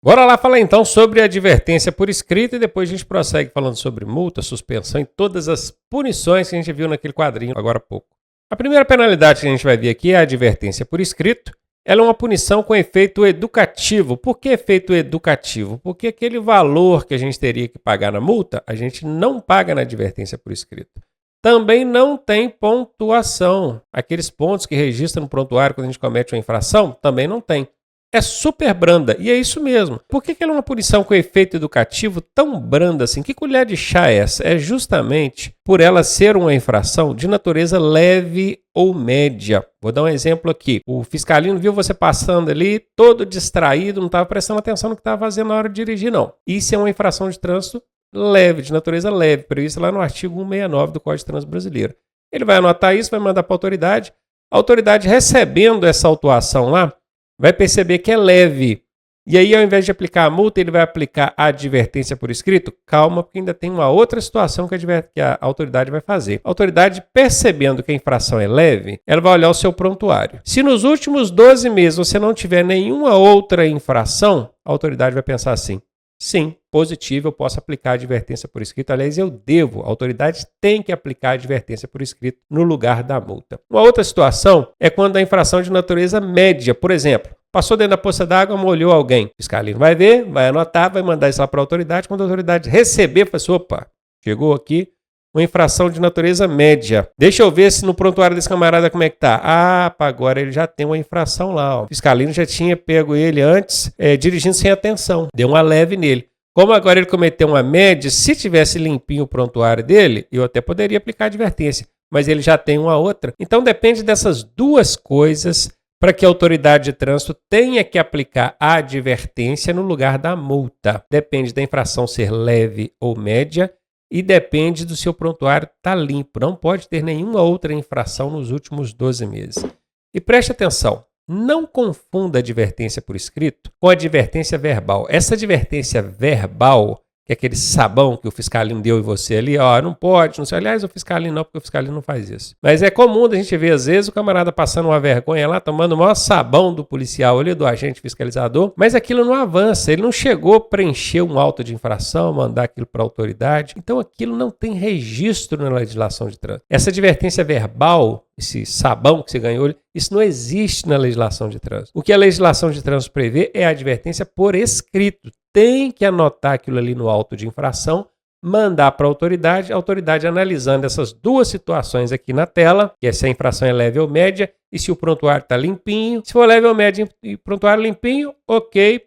Bora lá falar então sobre advertência por escrito e depois a gente prossegue falando sobre multa, suspensão e todas as punições que a gente viu naquele quadrinho agora há pouco. A primeira penalidade que a gente vai ver aqui é a advertência por escrito. Ela é uma punição com efeito educativo. Por que efeito educativo? Porque aquele valor que a gente teria que pagar na multa, a gente não paga na advertência por escrito. Também não tem pontuação. Aqueles pontos que registram no prontuário quando a gente comete uma infração, também não tem. É super branda, e é isso mesmo. Por que ela é uma punição com efeito educativo tão branda assim? Que colher de chá é essa? É justamente por ela ser uma infração de natureza leve ou média. Vou dar um exemplo aqui. O fiscalino viu você passando ali, todo distraído, não estava prestando atenção no que estava fazendo na hora de dirigir, não. Isso é uma infração de trânsito leve, de natureza leve, previsto lá no artigo 169 do Código de Trânsito Brasileiro. Ele vai anotar isso, vai mandar para a autoridade recebendo essa autuação lá, vai perceber que é leve. E aí, ao invés de aplicar a multa, ele vai aplicar a advertência por escrito? Calma, porque ainda tem uma outra situação que a autoridade vai fazer. A autoridade, percebendo que a infração é leve, ela vai olhar o seu prontuário. Se nos últimos 12 meses você não tiver nenhuma outra infração, a autoridade vai pensar assim: sim, positivo, eu posso aplicar a advertência por escrito. Aliás, eu devo. A autoridade tem que aplicar a advertência por escrito no lugar da multa. Uma outra situação é quando a infração é de natureza média. Por exemplo, passou dentro da poça d'água, molhou alguém. O fiscalino vai ver, vai anotar, vai mandar isso lá para a autoridade. Quando a autoridade receber, fala assim: opa, chegou aqui uma infração de natureza média. Deixa eu ver se no prontuário desse camarada como é que tá. Ah, agora ele já tem uma infração lá. Ó. O fiscalino já tinha pego ele antes dirigindo sem atenção. Deu uma leve nele. Como agora ele cometeu uma média, se tivesse limpinho o prontuário dele, eu até poderia aplicar a advertência. Mas ele já tem uma outra. Então depende dessas duas coisas para que a autoridade de trânsito tenha que aplicar a advertência no lugar da multa. Depende da infração ser leve ou média. E depende do seu prontuário estar limpo. Não pode ter nenhuma outra infração nos últimos 12 meses. E preste atenção, não confunda advertência por escrito com advertência verbal. Essa advertência verbal, que é aquele sabão que o fiscalino deu em você ali, ó, não pode, não sei. Aliás, o fiscalino não, porque o fiscalino não faz isso. Mas é comum a gente ver, às vezes, o camarada passando uma vergonha lá, tomando o maior sabão do policial ali, do agente fiscalizador, mas aquilo não avança, ele não chegou a preencher um auto de infração, mandar aquilo para a autoridade. Então, aquilo não tem registro na legislação de trânsito. Essa advertência verbal, esse sabão que você ganhou, isso não existe na legislação de trânsito. O que a legislação de trânsito prevê é a advertência por escrito. Tem que anotar aquilo ali no auto de infração, mandar para a autoridade analisando essas duas situações aqui na tela, que é se a infração é leve ou média e se o prontuário está limpinho. Se for leve ou média e prontuário limpinho, ok,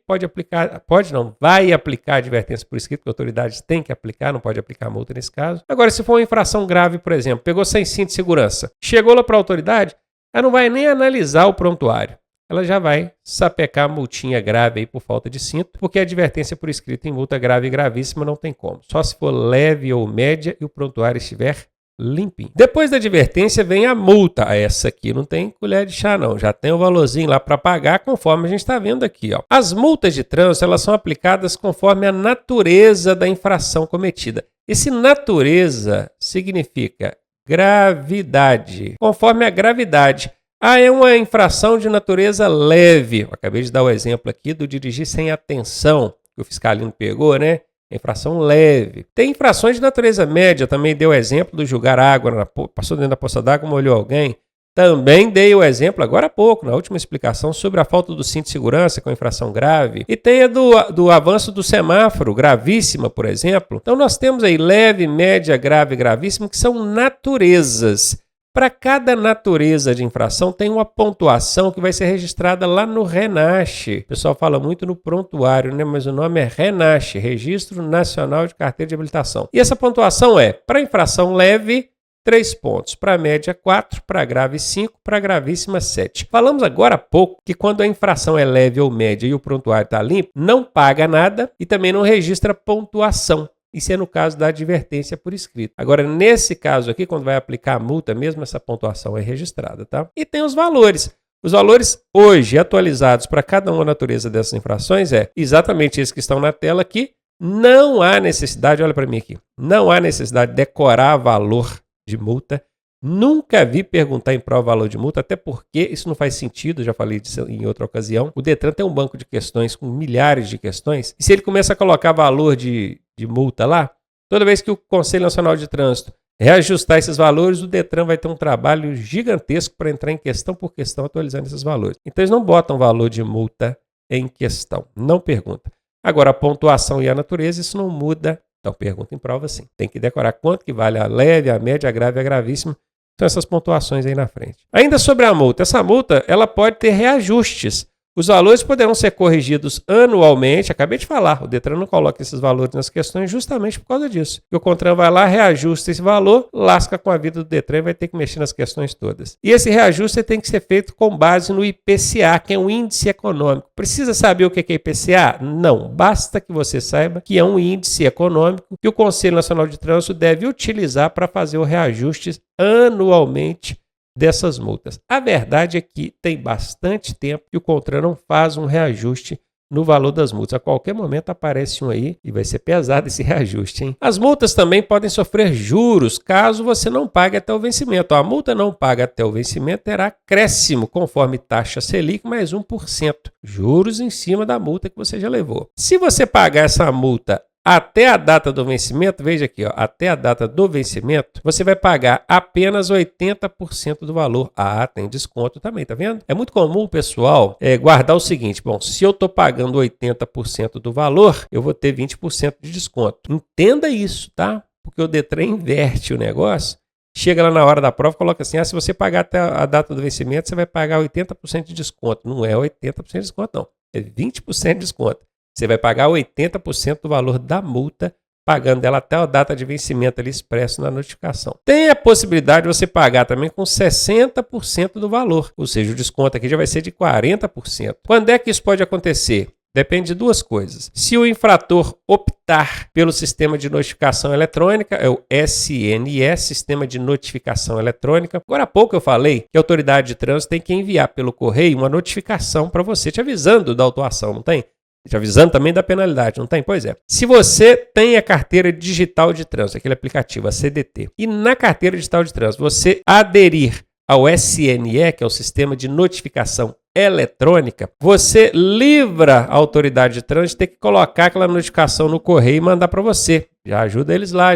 vai aplicar a advertência por escrito, que a autoridade tem que aplicar, não pode aplicar multa nesse caso. Agora, se for uma infração grave, por exemplo, pegou sem cinto de segurança, chegou lá para a autoridade, ela não vai nem analisar o prontuário. Ela já vai sapecar a multinha grave aí por falta de cinto, porque a advertência por escrito em multa grave e gravíssima não tem como. Só se for leve ou média e o prontuário estiver limpinho. Depois da advertência vem a multa. Essa aqui não tem colher de chá não, já tem o valorzinho lá para pagar conforme a gente está vendo aqui. Ó. As multas de trânsito elas são aplicadas conforme a natureza da infração cometida. Esse natureza significa gravidade. Conforme a gravidade. É uma infração de natureza leve. Eu acabei de dar o exemplo aqui do dirigir sem atenção, que o fiscalino pegou, né? Infração leve. Tem infrações de natureza média, também dei o exemplo do jogar água, passou dentro da poça d'água, molhou alguém. Também dei o exemplo agora há pouco, na última explicação, sobre a falta do cinto de segurança com infração grave. E tem a do avanço do semáforo, gravíssima, por exemplo. Então nós temos aí leve, média, grave e gravíssima, que são naturezas. Para cada natureza de infração tem uma pontuação que vai ser registrada lá no RENACH. O pessoal fala muito no prontuário, né? Mas o nome é RENACH, Registro Nacional de Carteira de Habilitação. E essa pontuação é, para infração leve, 3 pontos, para média 4, para grave 5, para gravíssima 7. Falamos agora há pouco que quando a infração é leve ou média e o prontuário está limpo, não paga nada e também não registra pontuação. Isso é no caso da advertência por escrito. Agora, nesse caso aqui, quando vai aplicar a multa, mesmo essa pontuação é registrada, tá? E tem os valores. Os valores hoje atualizados para cada uma natureza dessas infrações é exatamente esses que estão na tela aqui. Não há necessidade, olha para mim aqui, não há necessidade de decorar valor de multa, Nunca vi perguntar em prova o valor de multa, até porque isso não faz sentido, já falei disso em outra ocasião. O Detran tem um banco de questões com milhares de questões, e se ele começa a colocar valor de multa lá, toda vez que o Conselho Nacional de Trânsito reajustar esses valores, o Detran vai ter um trabalho gigantesco para entrar em questão por questão atualizando esses valores. Então eles não botam valor de multa em questão, não pergunta. Agora a pontuação e a natureza, isso não muda. Então pergunta em prova sim. Tem que decorar quanto que vale a leve, a média, a grave e a gravíssima. Então essas pontuações aí na frente. Ainda sobre a multa, essa multa ela pode ter reajustes. Os valores poderão ser corrigidos anualmente. Acabei de falar, o Detran não coloca esses valores nas questões justamente por causa disso. E o CONTRAN vai lá, reajusta esse valor, lasca com a vida do Detran e vai ter que mexer nas questões todas. E esse reajuste tem que ser feito com base no IPCA, que é um índice econômico. Precisa saber o que é IPCA? Não, basta que você saiba que é um índice econômico que o Conselho Nacional de Trânsito deve utilizar para fazer o reajuste anualmente dessas multas. A verdade é que tem bastante tempo que o CONTRAN não faz um reajuste no valor das multas. A qualquer momento aparece um aí e vai ser pesado esse reajuste, hein? As multas também podem sofrer juros caso você não pague até o vencimento. A multa não paga até o vencimento terá acréscimo conforme taxa Selic mais 1%. Juros em cima da multa que você já levou. Se você pagar essa multa até a data do vencimento, veja aqui, ó, até a data do vencimento, você vai pagar apenas 80% do valor. Ah, tem desconto também, tá vendo? É muito comum o pessoal guardar o seguinte, bom, se eu estou pagando 80% do valor, eu vou ter 20% de desconto. Entenda isso, tá? Porque o Detran inverte o negócio, chega lá na hora da prova, coloca assim, se você pagar até a data do vencimento, você vai pagar 80% de desconto. Não é 80% de desconto, não. É 20% de desconto. Você vai pagar 80% do valor da multa, pagando ela até a data de vencimento ali expresso na notificação. Tem a possibilidade de você pagar também com 60% do valor, ou seja, o desconto aqui já vai ser de 40%. Quando é que isso pode acontecer? Depende de duas coisas. Se o infrator optar pelo sistema de notificação eletrônica, é o SNS, Sistema de Notificação Eletrônica. Agora há pouco eu falei que a autoridade de trânsito tem que enviar pelo correio uma notificação para você, te avisando da autuação, não tem? Te avisando também da penalidade, não tem? Pois é. Se você tem a carteira digital de trânsito, aquele aplicativo, a CDT, e na carteira digital de trânsito você aderir ao SNE, que é o Sistema de Notificação Eletrônica, você livra a autoridade de trânsito de ter que colocar aquela notificação no correio e mandar para você. Já ajuda eles lá,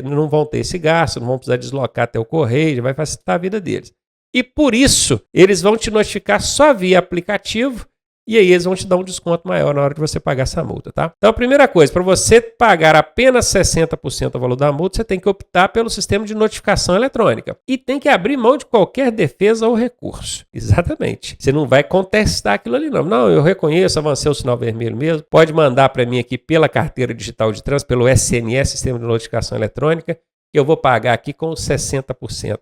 não vão ter esse gasto, não vão precisar deslocar até o correio, já vai facilitar a vida deles. E por isso, eles vão te notificar só via aplicativo, e aí eles vão te dar um desconto maior na hora de você pagar essa multa, tá? Então a primeira coisa, para você pagar apenas 60% do valor da multa, você tem que optar pelo sistema de notificação eletrônica. E tem que abrir mão de qualquer defesa ou recurso. Exatamente. Você não vai contestar aquilo ali, não. Não, eu reconheço, avancei o sinal vermelho mesmo. Pode mandar para mim aqui pela carteira digital de trânsito, pelo SNS, Sistema de Notificação Eletrônica, que eu vou pagar aqui com 60%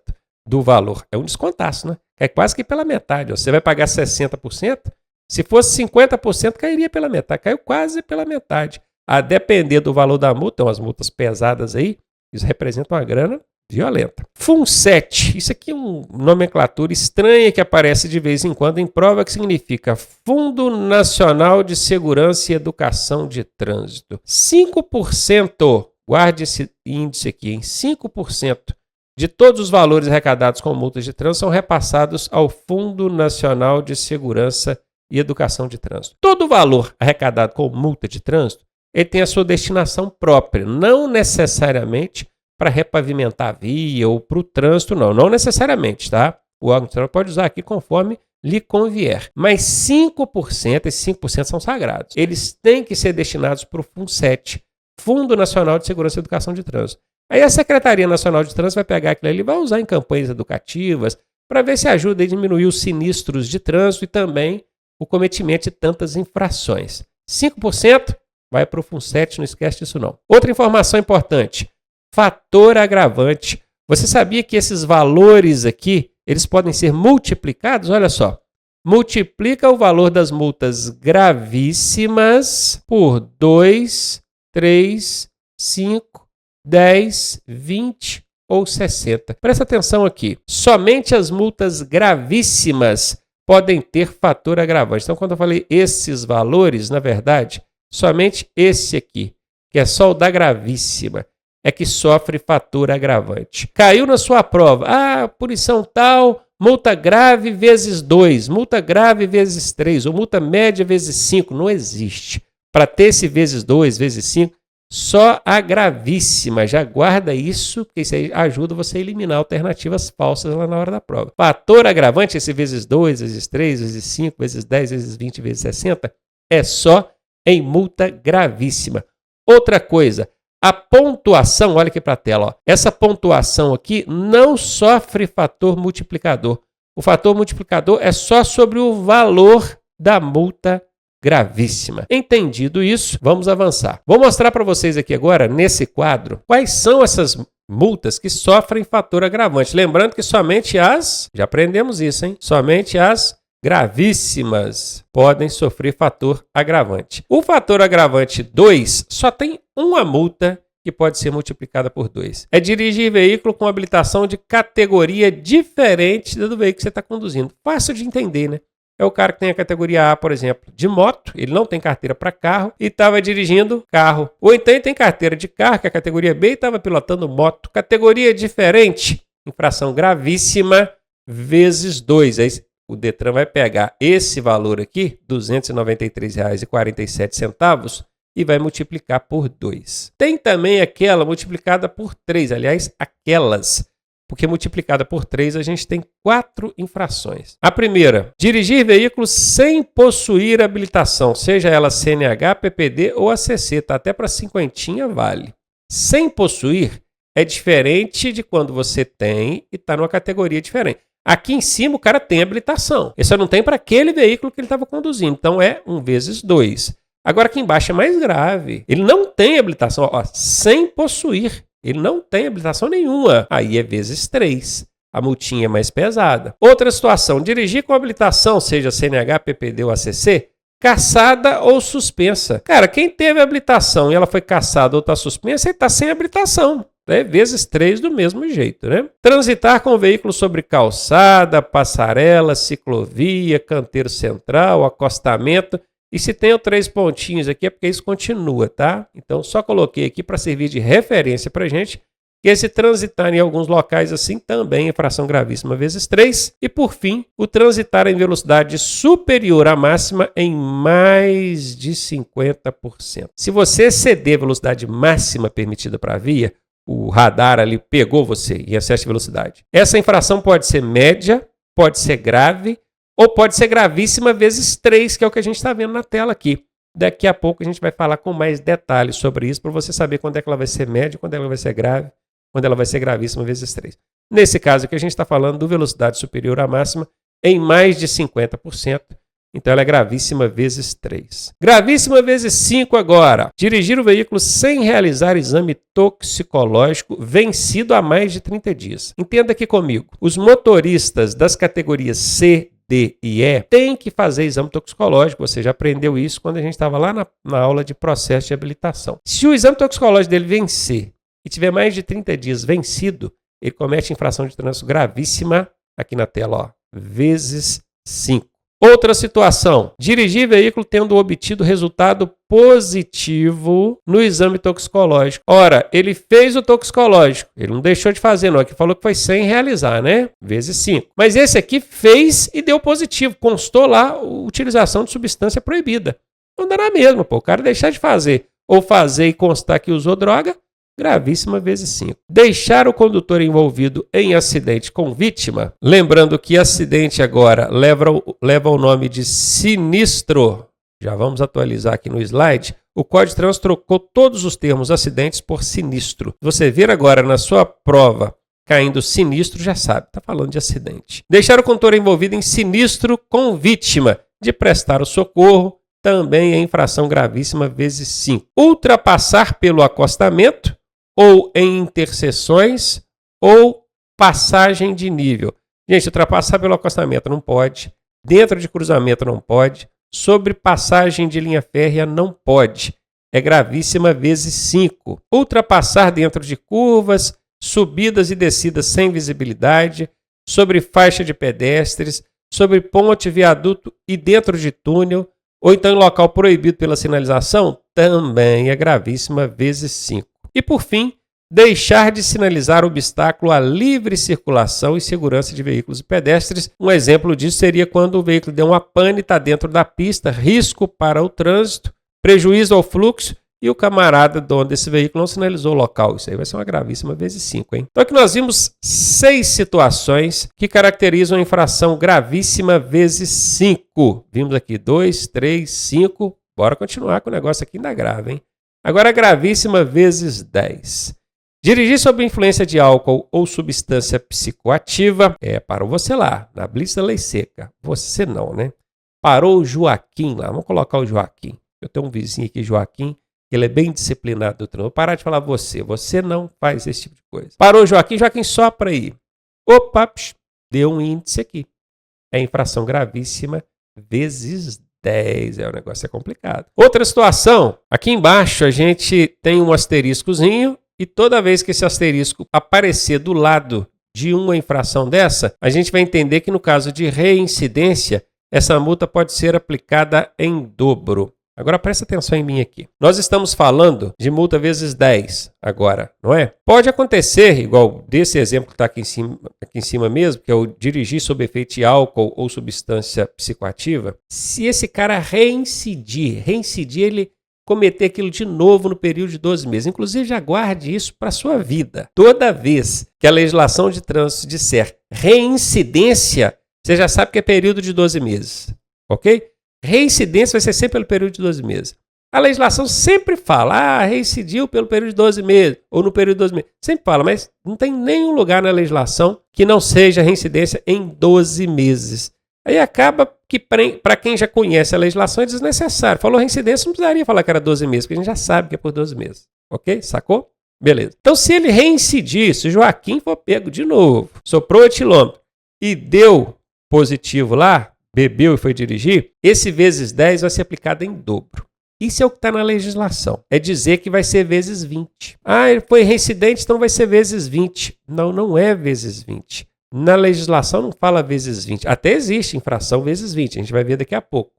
do valor. É um descontaço, né? É quase que pela metade. Ó. Você vai pagar 60%, se fosse 50%, cairia pela metade. Caiu quase pela metade. A depender do valor da multa, umas multas pesadas aí, isso representa uma grana violenta. FUNSET, isso aqui é uma nomenclatura estranha que aparece de vez em quando em prova, que significa Fundo Nacional de Segurança e Educação de Trânsito. 5%, guarde esse índice aqui, hein? 5% de todos os valores arrecadados com multas de trânsito são repassados ao Fundo Nacional de Segurança e Educação de Trânsito. Todo valor arrecadado com multa de trânsito, ele tem a sua destinação própria, não necessariamente para repavimentar a via ou para o trânsito, não necessariamente, tá? O órgão de trânsito pode usar aqui conforme lhe convier. Mas 5%, esses 5% são sagrados. Eles têm que ser destinados para o FUNSET, Fundo Nacional de Segurança e Educação de Trânsito. Aí a Secretaria Nacional de Trânsito vai pegar aquilo ali e vai usar em campanhas educativas para ver se ajuda a diminuir os sinistros de trânsito e também o cometimento de tantas infrações. 5% vai para o FUNSET, não esquece disso não. Outra informação importante, fator agravante. Você sabia que esses valores aqui, eles podem ser multiplicados? Olha só, multiplica o valor das multas gravíssimas por 2, 3, 5, 10, 20 ou 60. Presta atenção aqui, somente as multas gravíssimas podem ter fator agravante. Então, quando eu falei esses valores, na verdade, somente esse aqui, que é só o da gravíssima. é que sofre fator agravante. Caiu na sua prova, punição tal, multa grave vezes 2, multa grave vezes 3, ou multa média vezes 5, não existe. Para ter esse vezes 2, vezes 5, só a gravíssima. Já guarda isso, porque isso aí ajuda você a eliminar alternativas falsas lá na hora da prova. Fator agravante, esse vezes 2, vezes 3, vezes 5, vezes 10, vezes 20, vezes 60, é só em multa gravíssima. Outra coisa, a pontuação, olha aqui para a tela, ó. Essa pontuação aqui não sofre fator multiplicador. O fator multiplicador é só sobre o valor da multa gravíssima. Entendido isso, vamos avançar. Vou mostrar para vocês aqui agora, nesse quadro, quais são essas multas que sofrem fator agravante. Lembrando que somente já aprendemos isso, hein? Somente as gravíssimas podem sofrer fator agravante. O fator agravante 2 só tem uma multa que pode ser multiplicada por 2. É dirigir veículo com habilitação de categoria diferente do veículo que você está conduzindo. Fácil de entender, né? É o cara que tem a categoria A, por exemplo, de moto, ele não tem carteira para carro e estava dirigindo carro. Ou então ele tem carteira de carro, que é a categoria B, e estava pilotando moto. Categoria diferente, infração gravíssima, vezes 2. Aí o Detran vai pegar esse valor aqui, R$ 293,47, e vai multiplicar por 2. Tem também aquela multiplicada por 3, aliás, aquelas, porque multiplicada por 3 a gente tem 4 infrações. A primeira, dirigir veículos sem possuir habilitação, seja ela CNH, PPD ou ACC, tá? Até para cinquentinha vale. Sem possuir é diferente de quando você tem e está numa categoria diferente. Aqui em cima o cara tem habilitação. Ele só não tem para aquele veículo que ele estava conduzindo. Então é 1 vezes 2. Agora aqui embaixo é mais grave. Ele não tem habilitação, ó, sem possuir. Ele não tem habilitação nenhuma. Aí é vezes 3. A multinha é mais pesada. Outra situação, dirigir com habilitação, seja CNH, PPD ou ACC, cassada ou suspensa. Cara, quem teve habilitação e ela foi cassada ou está suspensa, ele está sem habilitação. É vezes 3 do mesmo jeito, né? Transitar com o veículo sobre calçada, passarela, ciclovia, canteiro central, acostamento. E se tem 3 pontinhos aqui é porque isso continua, tá? Então só coloquei aqui para servir de referência para a gente que esse transitar em alguns locais assim também é infração gravíssima vezes 3. E por fim, o transitar em velocidade superior à máxima em mais de 50%. Se você exceder a velocidade máxima permitida para a via, o radar ali pegou você em excesso de velocidade. Essa infração pode ser média, pode ser grave ou pode ser gravíssima vezes 3, que é o que a gente está vendo na tela aqui. Daqui a pouco a gente vai falar com mais detalhes sobre isso para você saber quando é que ela vai ser média, quando ela vai ser grave, quando ela vai ser gravíssima vezes 3. Nesse caso aqui a gente está falando do velocidade superior à máxima em mais de 50%. Então ela é gravíssima vezes 3. Gravíssima vezes 5 agora. Dirigir o veículo sem realizar exame toxicológico vencido há mais de 30 dias. Entenda aqui comigo. Os motoristas das categorias C, D e E têm que fazer exame toxicológico. Você já aprendeu isso quando a gente estava lá na aula de processo de habilitação. Se o exame toxicológico dele vencer e tiver mais de 30 dias vencido, ele comete infração de trânsito gravíssima, aqui na tela, ó, vezes 5. Outra situação, dirigir veículo tendo obtido resultado positivo no exame toxicológico. Ora, ele fez o toxicológico, ele não deixou de fazer não, aqui falou que foi sem realizar, né? Vezes 5. Mas esse aqui fez e deu positivo, constou lá a utilização de substância proibida. Não dá na mesma, pô, o cara deixar de fazer ou fazer e constar que usou droga, gravíssima vezes 5. Deixar o condutor envolvido em acidente com vítima, lembrando que acidente agora leva o nome de sinistro. Já vamos atualizar aqui no slide. O Código de Trânsito trocou todos os termos acidentes por sinistro. Você ver agora na sua prova caindo sinistro, já sabe, está falando de acidente. Deixar o condutor envolvido em sinistro com vítima de prestar o socorro, também é infração gravíssima vezes 5. Ultrapassar pelo acostamento, ou em interseções, ou passagem de nível. Gente, ultrapassar pelo acostamento não pode, dentro de cruzamento não pode, sobre passagem de linha férrea não pode. É gravíssima vezes 5. Ultrapassar dentro de curvas, subidas e descidas sem visibilidade, sobre faixa de pedestres, sobre ponte, viaduto e dentro de túnel, ou então em local proibido pela sinalização, também é gravíssima vezes 5. E por fim, deixar de sinalizar obstáculo à livre circulação e segurança de veículos e pedestres. Um exemplo disso seria quando o veículo deu uma pane, está dentro da pista, risco para o trânsito, prejuízo ao fluxo e o camarada dono desse veículo não sinalizou o local. Isso aí vai ser uma gravíssima vezes 5, hein? Então aqui nós vimos 6 situações que caracterizam a infração gravíssima vezes 5. Vimos aqui 2, 3, 5. Bora continuar com o negócio aqui ainda grave, hein? Agora gravíssima vezes 10. Dirigir sob influência de álcool ou substância psicoativa. Parou você lá, na blitz da lei seca. Você não, né? Parou o Joaquim lá. Vamos colocar o Joaquim. Eu tenho um vizinho aqui, Joaquim, que ele é bem disciplinado do trânsito. Vou parar de falar você. Você não faz esse tipo de coisa. Parou o Joaquim, Joaquim sopra aí. Opa, deu um índice aqui. É infração gravíssima vezes 10. O negócio é complicado. Outra situação. Aqui embaixo a gente tem um asteriscozinho. E toda vez que esse asterisco aparecer do lado de uma infração dessa, a gente vai entender que no caso de reincidência, essa multa pode ser aplicada em dobro. Agora presta atenção em mim aqui. Nós estamos falando de multa vezes 10 agora, não é? Pode acontecer, igual desse exemplo que está aqui em cima mesmo, que é o dirigir sob efeito de álcool ou substância psicoativa, se esse cara reincidir ele cometer aquilo de novo no período de 12 meses. Inclusive, já guarde isso para a sua vida. Toda vez que a legislação de trânsito disser reincidência, você já sabe que é período de 12 meses. Ok? Reincidência vai ser sempre pelo período de 12 meses. A legislação sempre fala, reincidiu pelo período de 12 meses, ou no período de 12 meses. Sempre fala, mas não tem nenhum lugar na legislação que não seja reincidência em 12 meses. Aí acaba que, para quem já conhece a legislação, é desnecessário. Falou reincidência, não precisaria falar que era 12 meses, porque a gente já sabe que é por 12 meses. Ok? Sacou? Beleza. Então, se ele reincidir, se o Joaquim for pego de novo, soprou o etilômetro e deu positivo lá, bebeu e foi dirigir, esse vezes 10 vai ser aplicado em dobro. Isso é o que está na legislação. É dizer que vai ser vezes 20. Ele foi reincidente, então vai ser vezes 20. Não, não é vezes 20. Na legislação não fala vezes 20. Até existe infração vezes 20. A gente vai ver daqui a pouco.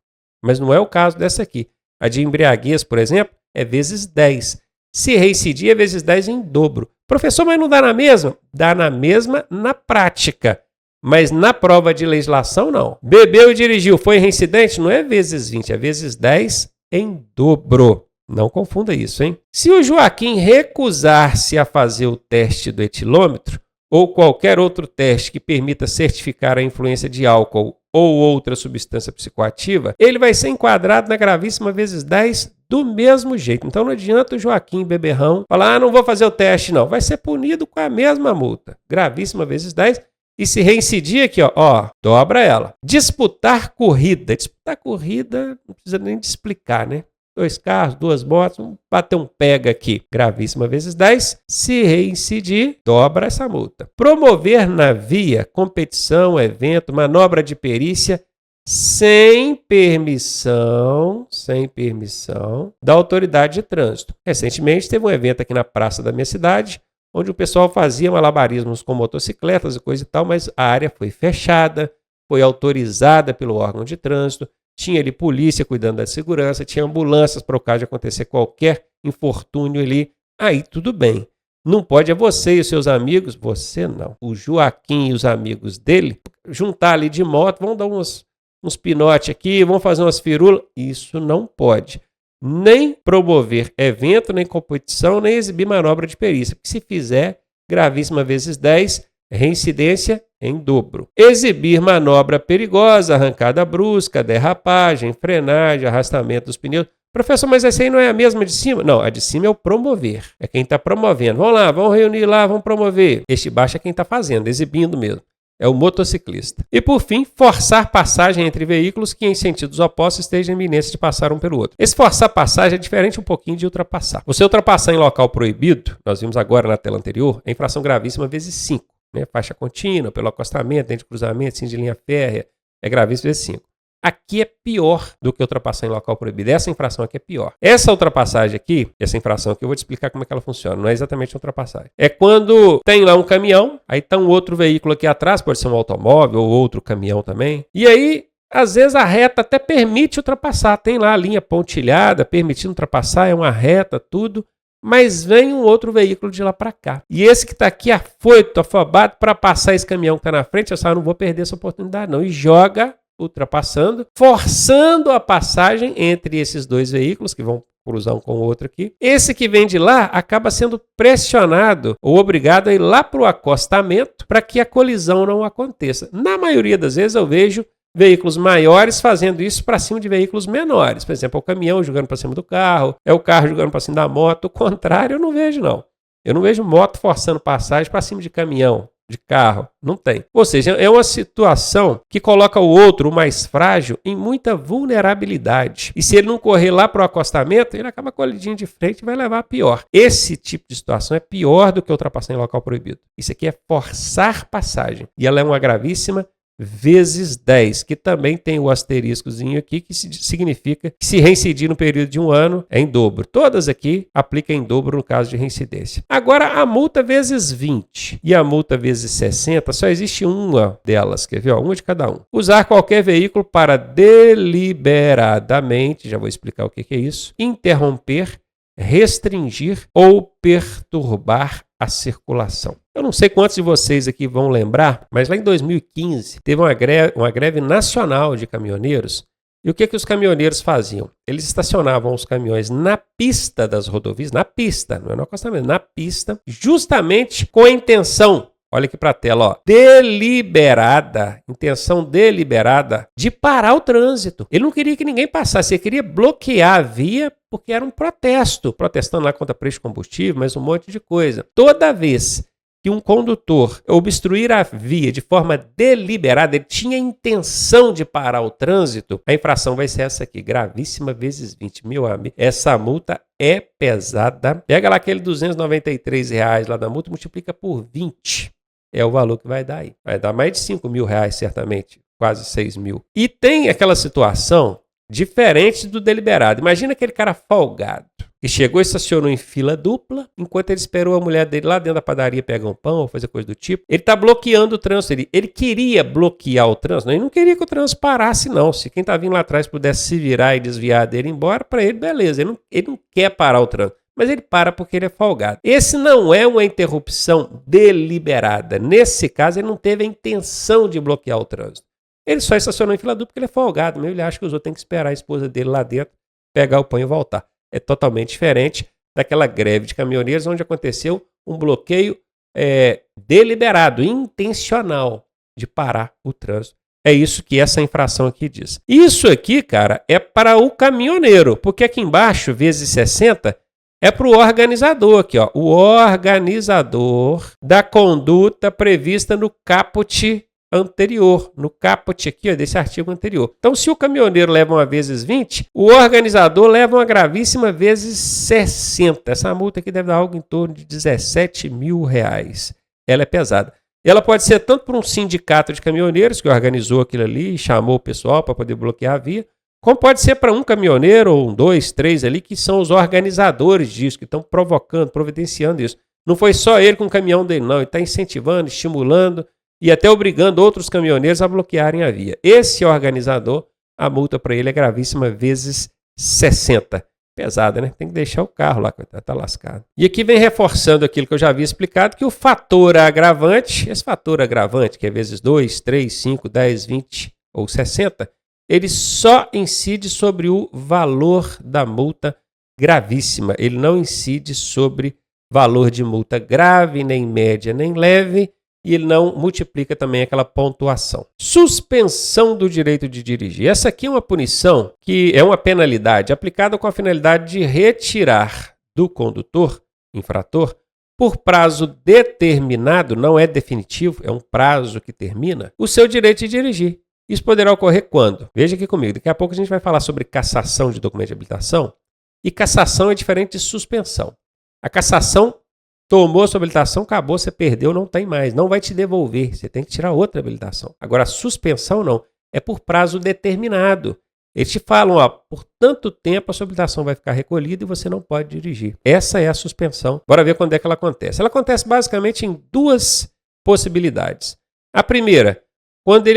Mas não é o caso dessa aqui. A de embriaguez, por exemplo, é vezes 10. Se reincidir, é vezes 10 em dobro. Professor, mas não dá na mesma? Dá na mesma na prática. Mas na prova de legislação, não. Bebeu e dirigiu, foi reincidente? Não é vezes 20, é vezes 10 em dobro. Não confunda isso, hein? Se o Joaquim recusar-se a fazer o teste do etilômetro, ou qualquer outro teste que permita certificar a influência de álcool ou outra substância psicoativa, ele vai ser enquadrado na gravíssima vezes 10 do mesmo jeito. Então não adianta o Joaquim beberrão falar, não vou fazer o teste não. Vai ser punido com a mesma multa. Gravíssima vezes 10. E se reincidir aqui, dobra ela. Disputar corrida. Disputar corrida, não precisa nem de explicar, né? 2 carros, 2 motos, vamos bater um pega aqui. Gravíssima vezes 10. Se reincidir, dobra essa multa. Promover na via, competição, evento, manobra de perícia, sem permissão da autoridade de trânsito. Recentemente teve um evento aqui na praça da minha cidade, onde o pessoal fazia malabarismos com motocicletas e coisa e tal, mas a área foi fechada, foi autorizada pelo órgão de trânsito, tinha ali polícia cuidando da segurança, tinha ambulâncias para o caso de acontecer qualquer infortúnio ali. Aí tudo bem. Não pode você e os seus amigos, você não. O Joaquim e os amigos dele, juntar ali de moto, vão dar uns pinote aqui, vão fazer umas firulas. Isso não pode. Nem promover evento, nem competição, nem exibir manobra de perícia. Porque se fizer, gravíssima vezes 10, reincidência em dobro. Exibir manobra perigosa, arrancada brusca, derrapagem, frenagem, arrastamento dos pneus. Professor, mas essa aí não é a mesma de cima? Não, a de cima é o promover. É quem está promovendo. Vamos lá, vamos reunir lá, vamos promover. Este baixo é quem está fazendo, exibindo mesmo. É o motociclista. E por fim, forçar passagem entre veículos que em sentidos opostos estejam em iminência de passar um pelo outro. Esse forçar passagem é diferente um pouquinho de ultrapassar. Você ultrapassar em local proibido, nós vimos agora na tela anterior, é infração gravíssima vezes 5. Né? Faixa contínua, pelo acostamento, dentro de cruzamento, sim de linha férrea, é gravíssimo vezes 5. Aqui é pior do que ultrapassar em local proibido. Essa infração aqui é pior. Essa ultrapassagem aqui, essa infração aqui, eu vou te explicar como é que ela funciona. Não é exatamente ultrapassagem. É quando tem lá um caminhão, aí tá um outro veículo aqui atrás, pode ser um automóvel ou outro caminhão também. E aí, às vezes a reta até permite ultrapassar. Tem lá a linha pontilhada, permitindo ultrapassar, é uma reta, tudo. mas vem um outro veículo de lá para cá. E esse que está aqui afoito, afobado para passar esse caminhão que está na frente, eu não vou perder essa oportunidade não. E joga, ultrapassando, forçando a passagem entre esses dois veículos que vão cruzar um com o outro aqui. Esse que vem de lá acaba sendo pressionado ou obrigado a ir lá para o acostamento para que a colisão não aconteça. Na maioria das vezes eu vejo veículos maiores fazendo isso para cima de veículos menores. Por exemplo, é o caminhão jogando para cima do carro, é o carro jogando para cima da moto. O contrário eu não vejo, não. Eu não vejo moto forçando passagem para cima de caminhão, de carro. Não tem. Ou seja, é uma situação que coloca o outro, o mais frágil, em muita vulnerabilidade. E se ele não correr lá para o acostamento, ele acaba colidinho de frente e vai levar a pior. Esse tipo de situação é pior do que ultrapassar em local proibido. Isso aqui é forçar passagem. E ela é uma gravíssima vezes 10, que também tem o asteriscozinho aqui, que significa que se reincidir no período de um ano é em dobro. Todas aqui aplicam em dobro no caso de reincidência. Agora, a multa vezes 20 e a multa vezes 60, só existe uma delas, quer ver? Uma de cada um. Usar qualquer veículo para deliberadamente, já vou explicar o que é isso, interromper, restringir ou perturbar a circulação. Eu não sei quantos de vocês aqui vão lembrar, mas lá em 2015 teve uma greve nacional de caminhoneiros. E o que os caminhoneiros faziam? Eles estacionavam os caminhões na pista das rodovias, na pista, não é no acostamento, na pista, justamente com a intenção, olha aqui para a tela, ó, intenção deliberada de parar o trânsito. Ele não queria que ninguém passasse, ele queria bloquear a via porque era um protesto, protestando lá contra preço de combustível, mas um monte de coisa. Toda vez que um condutor obstruir a via de forma deliberada, ele tinha intenção de parar o trânsito, a infração vai ser essa aqui, gravíssima vezes 20. Meu amigo, essa multa é pesada. Pega lá aquele R$293 lá da multa, multiplica por 20. É o valor que vai dar aí. Vai dar mais de R$5.000, certamente. Quase 6 mil. E tem aquela situação diferente do deliberado. Imagina aquele cara folgado que chegou e estacionou em fila dupla, enquanto ele esperou a mulher dele lá dentro da padaria pegar um pão ou fazer coisa do tipo. Ele está bloqueando o trânsito. Ele queria bloquear o trânsito. Ele não queria que o trânsito parasse, não. Se quem está vindo lá atrás pudesse se virar e desviar dele embora, para ele, beleza. Ele não quer parar o trânsito. Mas ele para porque ele é folgado. Esse não é uma interrupção deliberada. Nesse caso, ele não teve a intenção de bloquear o trânsito. Ele só estacionou em fila dupla porque ele é folgado. Ele acha que os outros têm que esperar a esposa dele lá dentro, pegar o pão e voltar. É totalmente diferente daquela greve de caminhoneiros onde aconteceu um bloqueio deliberado, intencional de parar o trânsito. É isso que essa infração aqui diz. Isso aqui, cara, é para o caminhoneiro, porque aqui embaixo, vezes 60, é para o organizador aqui, ó. O organizador da conduta prevista no caput anterior, no caput aqui, ó, desse artigo anterior. Então, se o caminhoneiro leva uma vezes 20, o organizador leva uma gravíssima vezes 60. Essa multa aqui deve dar algo em torno de R$17.000. Ela é pesada. Ela pode ser tanto por um sindicato de caminhoneiros que organizou aquilo ali e chamou o pessoal para poder bloquear a via, como pode ser para um caminhoneiro ou 2, 3 ali que são os organizadores disso, que estão provocando, providenciando isso. Não foi só ele com o caminhão dele, não. Ele está incentivando, estimulando e até obrigando outros caminhoneiros a bloquearem a via. Esse organizador, a multa para ele é gravíssima vezes 60. Pesada, né? Tem que deixar o carro lá, tá lascado. E aqui vem reforçando aquilo que eu já havia explicado, que o fator agravante, esse fator agravante, que é vezes 2, 3, 5, 10, 20 ou 60, ele só incide sobre o valor da multa gravíssima. Ele não incide sobre valor de multa grave, nem média, nem leve, e ele não multiplica também aquela pontuação. Suspensão do direito de dirigir. Essa aqui é uma punição que é uma penalidade aplicada com a finalidade de retirar do condutor, infrator, por prazo determinado, não é definitivo, é um prazo que termina, o seu direito de dirigir. Isso poderá ocorrer quando? Veja aqui comigo, daqui a pouco a gente vai falar sobre cassação de documento de habilitação, e cassação é diferente de suspensão. A cassação tomou sua habilitação, acabou, você perdeu, não tem mais. Não vai te devolver, você tem que tirar outra habilitação. Agora, a suspensão não, é por prazo determinado. Eles te falam, ó, por tanto tempo a sua habilitação vai ficar recolhida e você não pode dirigir. Essa é a suspensão. Bora ver quando é que ela acontece. Ela acontece basicamente em duas possibilidades. A primeira, quando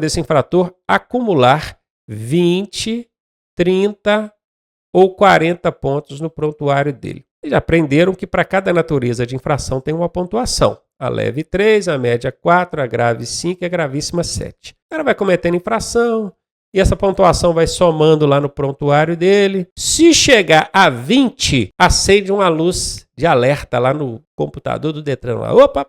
esse infrator acumular 20, 30 ou 40 pontos no prontuário dele. Vocês já aprenderam que para cada natureza de infração tem uma pontuação. A leve 3, a média 4, a grave 5 e a gravíssima 7. O cara vai cometendo infração e essa pontuação vai somando lá no prontuário dele. Se chegar a 20, acende uma luz de alerta lá no computador do Detran. Lá. Opa,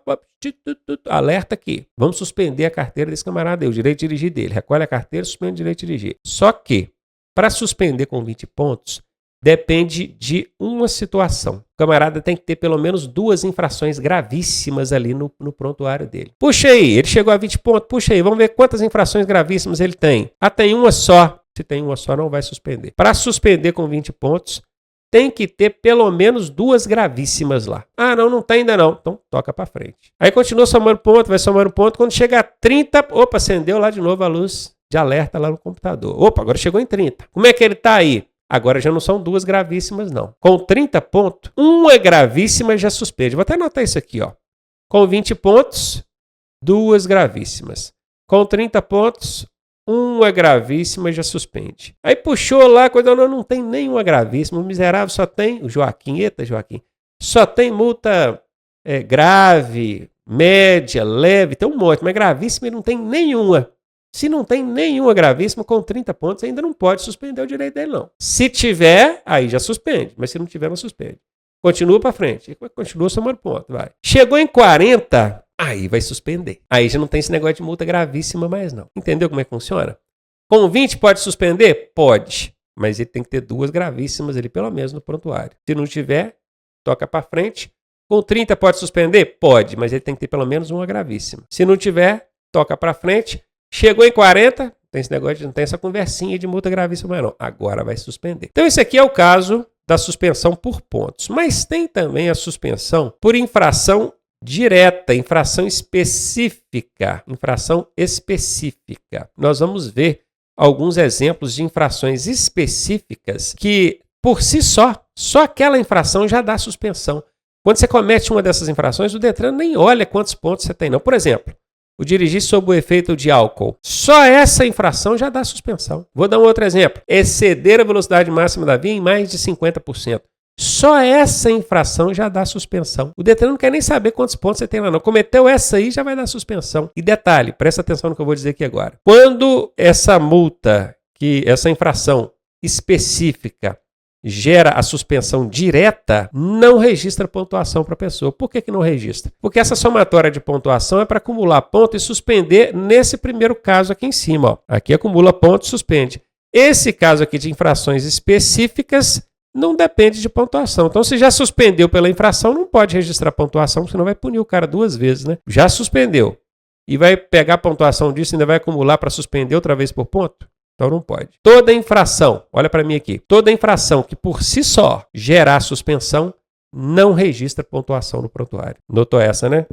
alerta aqui. Vamos suspender a carteira desse camarada aí, o direito de dirigir dele. Recolhe a carteira, suspende o direito de dirigir. Só que, para suspender com 20 pontos, depende de uma situação. O camarada tem que ter pelo menos 2 infrações gravíssimas ali no prontuário dele. Puxa aí, ele chegou a 20 pontos. Puxa aí, vamos ver quantas infrações gravíssimas ele tem. Ah, tem uma só. Se tem uma só, não vai suspender. Para suspender com 20 pontos, tem que ter pelo menos 2 gravíssimas lá. Ah, não tem ainda não. Então, toca para frente. Aí continua somando ponto, vai somando ponto. Quando chega a 30, opa, acendeu lá de novo a luz de alerta lá no computador. Opa, agora chegou em 30. Como é que ele está aí? Agora já não são 2 gravíssimas, não. Com 30 pontos, uma gravíssima já suspende. Vou até anotar isso aqui, ó. Com 20 pontos, 2 gravíssimas. Com 30 pontos, uma gravíssima já suspende. Aí puxou lá, quando não tem nenhuma gravíssima. O miserável só tem, o Joaquim, só tem multa grave, média, leve, tem um monte, mas gravíssima ele não tem nenhuma. Se não tem nenhuma gravíssima, com 30 pontos, ainda não pode suspender o direito dele, não. Se tiver, aí já suspende. Mas se não tiver, não suspende. Continua para frente. Continua somando ponto, vai. Chegou em 40, aí vai suspender. Aí já não tem esse negócio de multa gravíssima mais, não. Entendeu como é que funciona? Com 20 pode suspender? Pode. Mas ele tem que ter 2 gravíssimas ali, pelo menos, no prontuário. Se não tiver, toca para frente. Com 30 pode suspender? Pode. Mas ele tem que ter pelo menos uma gravíssima. Se não tiver, toca para frente. Chegou em 40, tem esse negócio, não tem essa conversinha de multa gravíssima mais não. Agora vai suspender. Então esse aqui é o caso da suspensão por pontos. Mas tem também a suspensão por infração direta, infração específica. Infração específica. Nós vamos ver alguns exemplos de infrações específicas que, por si só aquela infração já dá suspensão. Quando você comete uma dessas infrações, o Detran nem olha quantos pontos você tem, não. Por exemplo, o dirigir sob o efeito de álcool. Só essa infração já dá suspensão. Vou dar um outro exemplo. Exceder a velocidade máxima da via em mais de 50%. Só essa infração já dá suspensão. O Detran não quer nem saber quantos pontos você tem lá, não. Cometeu essa aí, já vai dar suspensão. E detalhe, presta atenção no que eu vou dizer aqui agora. Quando essa multa, essa infração específica gera a suspensão direta, não registra pontuação para a pessoa. Por que não registra? Porque essa somatória de pontuação é para acumular ponto e suspender nesse primeiro caso aqui em cima. Ó. Aqui acumula ponto e suspende. Esse caso aqui de infrações específicas não depende de pontuação. Então, se já suspendeu pela infração, não pode registrar pontuação, senão vai punir o cara 2 vezes, né? Já suspendeu. E vai pegar a pontuação disso e ainda vai acumular para suspender outra vez por ponto? Então não pode. Toda infração, olha para mim aqui, toda infração que por si só gerar suspensão, não registra pontuação no prontuário. Notou essa, né?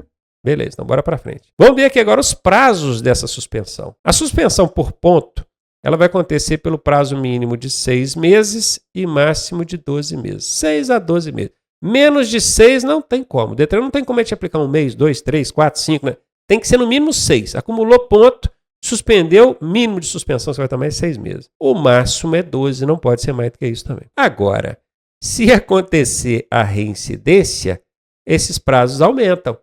Beleza, então bora para frente. Vamos ver aqui agora os prazos dessa suspensão. A suspensão por ponto, ela vai acontecer pelo prazo mínimo de 6 meses e máximo de 12 meses. 6 a 12 meses. Menos de 6 não tem como. O Detran não tem como te aplicar 1 mês, 2, 3, 4, 5, né? Tem que ser no mínimo 6. Acumulou ponto, suspendeu, mínimo de suspensão você vai tomar 6 meses. O máximo é 12, não pode ser mais do que isso também. Agora, se acontecer a reincidência, esses prazos aumentam.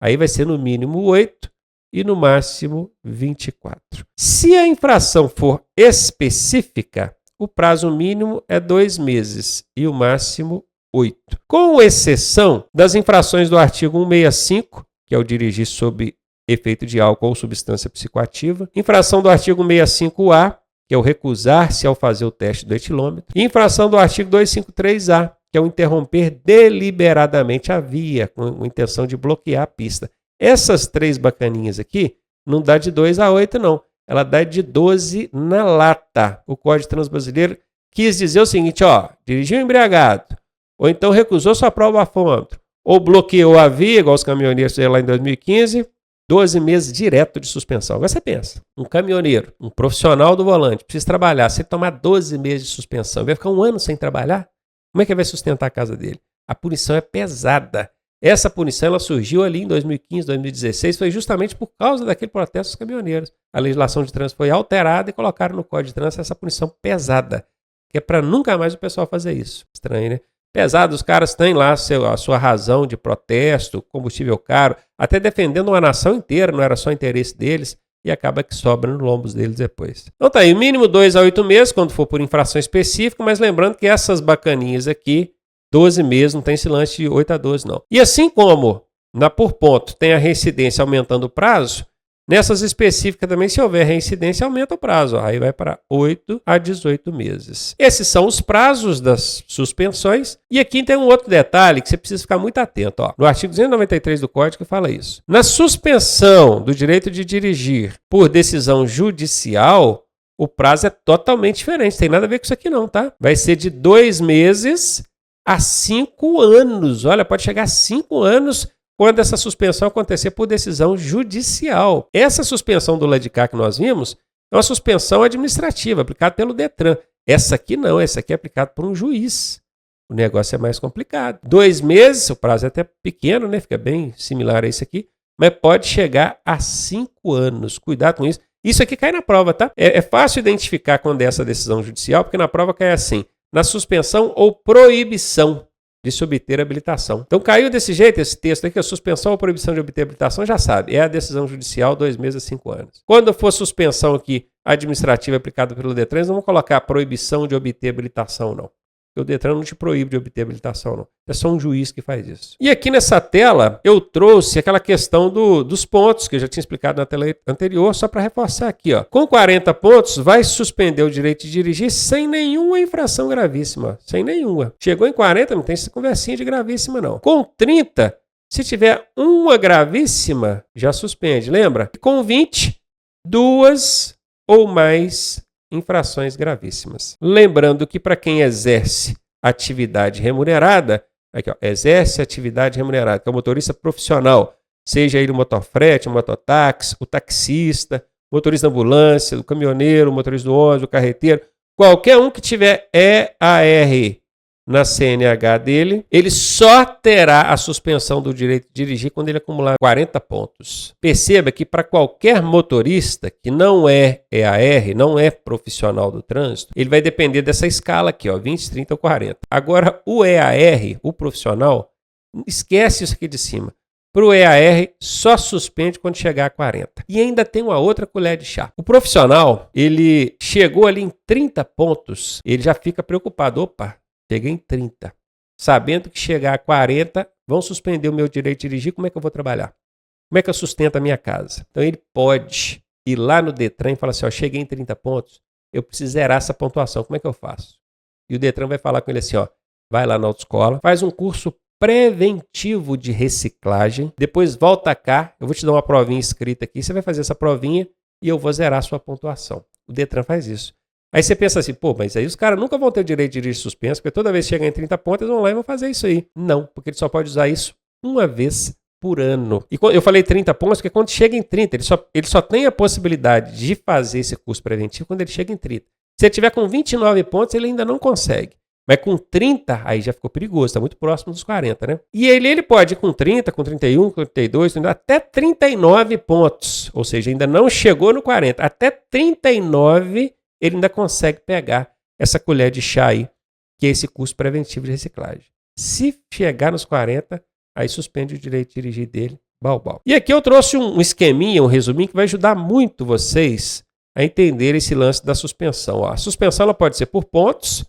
Aí vai ser no mínimo 8 e no máximo 24. Se a infração for específica, o prazo mínimo é 2 meses e o máximo 8. Com exceção das infrações do artigo 165, que é o dirigir sob efeito de álcool ou substância psicoativa. Infração do artigo 165A, que é o recusar-se ao fazer o teste do etilômetro. E infração do artigo 253A, que é o interromper deliberadamente a via, com a intenção de bloquear a pista. Essas 3 bacaninhas aqui, não dá de 2 a 8, não. Ela dá de 12 na lata. O Código Transbrasileiro quis dizer o seguinte, ó, dirigiu embriagado, ou então recusou sua prova do bafômetro, ou bloqueou a via, igual os caminhoneiros lá em 2015, 12 meses direto de suspensão. Agora você pensa, um caminhoneiro, um profissional do volante, precisa trabalhar, se ele tomar 12 meses de suspensão, vai ficar 1 ano sem trabalhar? Como é que ele vai sustentar a casa dele? A punição é pesada. Essa punição ela surgiu ali em 2015, 2016, foi justamente por causa daquele protesto dos caminhoneiros. A legislação de trânsito foi alterada e colocaram no Código de Trânsito essa punição pesada, que é para nunca mais o pessoal fazer isso. Estranho, né? Pesado, os caras têm lá a sua razão de protesto, combustível caro, até defendendo uma nação inteira, não era só interesse deles, e acaba que sobra no lombos deles depois. Então tá aí, mínimo 2 a 8 meses, quando for por infração específica, mas lembrando que essas bacaninhas aqui, 12 meses, não tem esse lance de 8 a 12 não. E assim como na por ponto tem a reincidência aumentando o prazo, nessas específicas também, se houver reincidência, aumenta o prazo. Aí vai para 8 a 18 meses. Esses são os prazos das suspensões. E aqui tem um outro detalhe que você precisa ficar muito atento. Ó. No artigo 293 do Código fala isso. Na suspensão do direito de dirigir por decisão judicial, o prazo é totalmente diferente. Não tem nada a ver com isso aqui não, tá? Vai ser de 2 meses a 5 anos. Olha, pode chegar a 5 anos quando essa suspensão acontecer por decisão judicial. Essa suspensão do lado de cá que nós vimos é uma suspensão administrativa, aplicada pelo Detran. Essa aqui não, essa aqui é aplicada por um juiz. O negócio é mais complicado. 2 meses, o prazo é até pequeno, né? Fica bem similar a isso aqui, mas pode chegar a 5 anos. Cuidado com isso. Isso aqui cai na prova, tá? É fácil identificar quando é essa decisão judicial, porque na prova cai assim, na suspensão ou proibição de se obter habilitação. Então caiu desse jeito esse texto aqui, a suspensão ou proibição de obter habilitação, já sabe, é a decisão judicial, 2 meses a 5 anos. Quando for suspensão aqui administrativa aplicada pelo Detran, não vamos colocar a proibição de obter habilitação, não. Porque o Detran não te proíbe de obter habilitação, não. É só um juiz que faz isso. E aqui nessa tela, eu trouxe aquela questão dos pontos, que eu já tinha explicado na tela anterior, só para reforçar aqui. Ó. Com 40 pontos, vai suspender o direito de dirigir sem nenhuma infração gravíssima. Sem nenhuma. Chegou em 40, não tem essa conversinha de gravíssima, não. Com 30, se tiver uma gravíssima, já suspende. Lembra? Com 20, 2 ou mais infrações gravíssimas. Lembrando que para quem exerce atividade remunerada, aqui, ó, exerce atividade remunerada, que é o motorista profissional, seja ele o motofrete, o mototáxi, o taxista, o motorista da ambulância, o caminhoneiro, o motorista do ônibus, o carreteiro, qualquer um que tiver EAR na CNH dele, ele só terá a suspensão do direito de dirigir quando ele acumular 40 pontos. Perceba que para qualquer motorista que não é EAR, não é profissional do trânsito, ele vai depender dessa escala aqui, ó, 20, 30 ou 40. Agora, o EAR, o profissional, esquece isso aqui de cima. Para o EAR, só suspende quando chegar a 40. E ainda tem uma outra colher de chá. O profissional, ele chegou ali em 30 pontos, ele já fica preocupado. Opa, cheguei em 30. Sabendo que chegar a 40, vão suspender o meu direito de dirigir, como é que eu vou trabalhar? Como é que eu sustento a minha casa? Então ele pode ir lá no Detran e falar assim, ó, cheguei em 30 pontos, eu preciso zerar essa pontuação, como é que eu faço? E o Detran vai falar com ele assim, ó, vai lá na autoescola, faz um curso preventivo de reciclagem, depois volta cá, eu vou te dar uma provinha escrita aqui, você vai fazer essa provinha e eu vou zerar a sua pontuação. O Detran faz isso. Aí você pensa assim, pô, mas aí os caras nunca vão ter o direito de dirigir suspenso, porque toda vez que chegar em 30 pontos, eles vão lá e vão fazer isso aí. Não, porque ele só pode usar isso uma vez por ano. E eu falei 30 pontos, porque quando chega em 30, ele só tem a possibilidade de fazer esse curso preventivo quando ele chega em 30. Se ele tiver com 29 pontos, ele ainda não consegue. Mas com 30, aí já ficou perigoso, está muito próximo dos 40, né? E ele pode ir com 30, com 31, com 32, até 39 pontos. Ou seja, ainda não chegou no 40. Até 39 ele ainda consegue pegar essa colher de chá aí, que é esse curso preventivo de reciclagem. Se chegar nos 40, aí suspende o direito de dirigir dele, balbal. E aqui eu trouxe um esqueminha, um resuminho, que vai ajudar muito vocês a entender esse lance da suspensão. Ó, a suspensão ela pode ser por pontos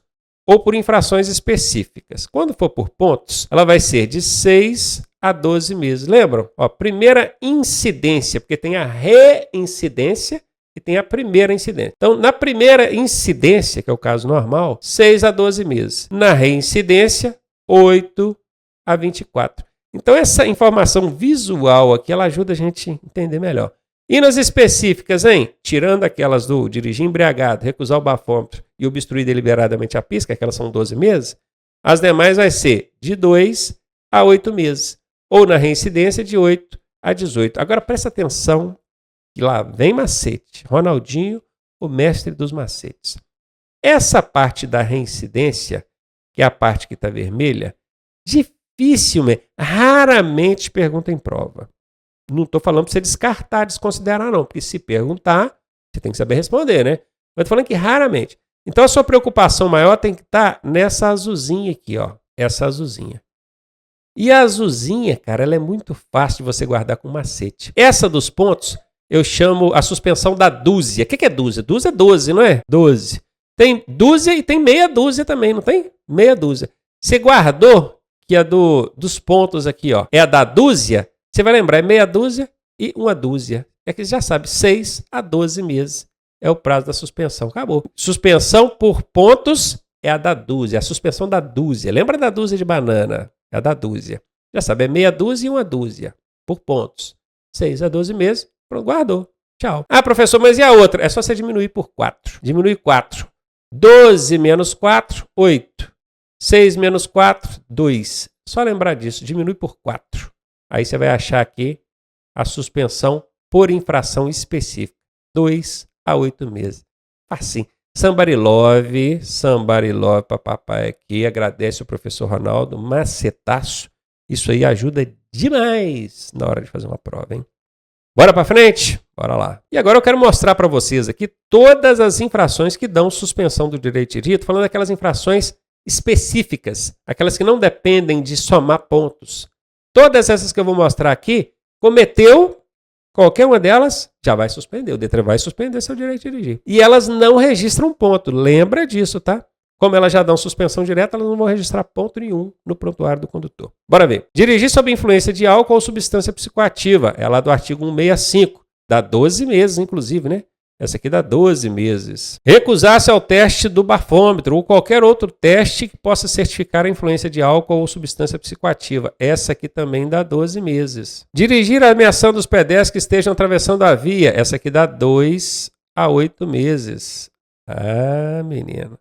ou por infrações específicas. Quando for por pontos, ela vai ser de 6 a 12 meses. Lembram? Ó, primeira incidência, porque tem a reincidência e tem a primeira incidência. Então, na primeira incidência, que é o caso normal, 6 a 12 meses. Na reincidência, 8 a 24. Então, essa informação visual aqui, ela ajuda a gente a entender melhor. E nas específicas, hein? Tirando aquelas do dirigir embriagado, recusar o bafômetro e obstruir deliberadamente a pista, aquelas são 12 meses, as demais vai ser de 2 a 8 meses. Ou na reincidência, de 8 a 18. Agora, presta atenção, que lá vem macete. Ronaldinho, o mestre dos macetes. Essa parte da reincidência, que é a parte que está vermelha, dificilmente, raramente pergunta em prova. Não estou falando para você descartar, desconsiderar não, porque se perguntar, você tem que saber responder, né? Mas estou falando que raramente. Então a sua preocupação maior tem que estar nessa azulzinha aqui, ó. essa azulzinha. E a azulzinha, cara, ela é muito fácil de você guardar com macete. Essa dos pontos, eu chamo a suspensão da dúzia. O que é dúzia? Dúzia é 12, não é? 12. Tem dúzia e tem meia dúzia também, não tem? Meia dúzia. Você guardou que a dos pontos aqui, ó, é a da dúzia, você vai lembrar, é meia dúzia e uma dúzia. É que você já sabe, 6 a 12 meses é o prazo da suspensão. Acabou. Suspensão por pontos é a da dúzia, a suspensão da dúzia. Lembra da dúzia de banana? É a da dúzia. Já sabe, é meia dúzia e uma dúzia por pontos. 6 a 12 meses, pronto, guardou. Tchau. Ah, professor, mas e a outra? É só você diminuir por 4. Diminui 4. 12 menos 4, 8. 6 menos 4, 2. Só lembrar disso, diminui por 4. Aí você vai achar aqui a suspensão por infração específica. 2 a 8 meses. Assim. Somebody love para papai aqui. Agradece o professor Ronaldo. Macetaço. Isso aí ajuda demais na hora de fazer uma prova, hein? Bora para frente? Bora lá. E agora eu quero mostrar para vocês aqui todas as infrações que dão suspensão do direito de rito, falando daquelas infrações específicas, aquelas que não dependem de somar pontos. Todas essas que eu vou mostrar aqui, cometeu qualquer uma delas, já vai suspender. O Detran vai suspender seu direito de dirigir. E elas não registram ponto. Lembra disso, tá? Como elas já dão suspensão direta, elas não vão registrar ponto nenhum no prontuário do condutor. Bora ver. Dirigir sob influência de álcool ou substância psicoativa. É lá do artigo 165. Dá 12 meses, inclusive, né? Essa aqui dá 12 meses. Recusar-se ao teste do bafômetro ou qualquer outro teste que possa certificar a influência de álcool ou substância psicoativa. Essa aqui também dá 12 meses. Dirigir ameaçando os pedestres que estejam atravessando a via. Essa aqui dá 2 a 8 meses. Ah, menino.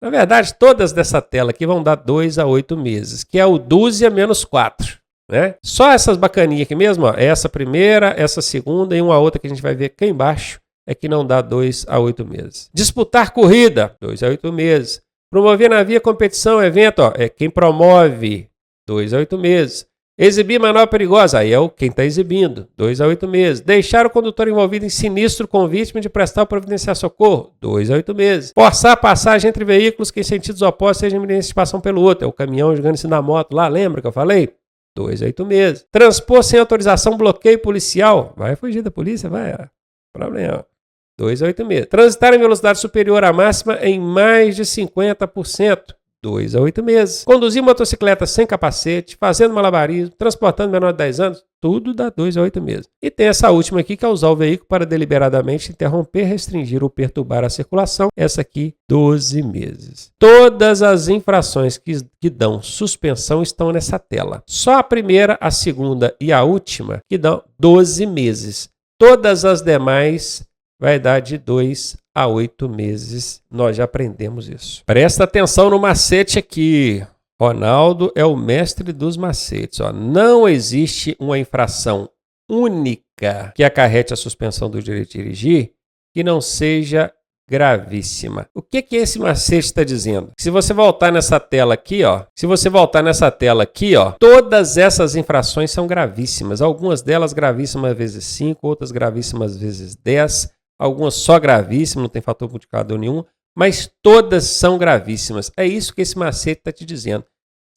Na verdade, todas dessa tela aqui vão dar 2 a 8 meses, que é o dúzia menos 4. Né? Só essas bacaninhas aqui mesmo, ó, essa primeira, essa segunda e uma outra que a gente vai ver aqui embaixo, é que não dá 2 a 8 meses. Disputar corrida, 2 a 8 meses. Promover na via competição, evento, ó, é quem promove, 2 a 8 meses. Exibir manobra perigosa, aí é quem está exibindo, 2 a 8 meses. Deixar o condutor envolvido em sinistro com vítima de prestar ou providenciar socorro, 2 a 8 meses. Forçar a passagem entre veículos que em sentidos opostos sejam em iminência de passão pelo outro, é o caminhão jogando-se na moto lá, lembra que eu falei? 2 a 8 meses. Transpor sem autorização bloqueio policial, vai fugir da polícia, vai, ó. Problema. 2 a 8 meses. Transitar em velocidade superior à máxima em mais de 50%. 2 a 8 meses. Conduzir motocicleta sem capacete, fazendo malabarismo, transportando menor de 10 anos, tudo dá 2 a 8 meses. E tem essa última aqui, que é usar o veículo para deliberadamente interromper, restringir ou perturbar a circulação. Essa aqui, 12 meses. Todas as infrações que dão suspensão estão nessa tela. Só a primeira, a segunda e a última que dão 12 meses. Todas as demais vai dar de 2 a 8 meses. Nós já aprendemos isso. Presta atenção no macete aqui. Ronaldo é o mestre dos macetes. Ó. Não existe uma infração única que acarrete a suspensão do direito de dirigir que não seja gravíssima. O que esse macete está dizendo? Se você voltar nessa tela aqui, ó, todas essas infrações são gravíssimas. Algumas delas gravíssimas vezes 5, outras gravíssimas vezes 10. Algumas só gravíssimas, não tem fator multiplicador nenhum, mas todas são gravíssimas. É isso que esse macete está te dizendo.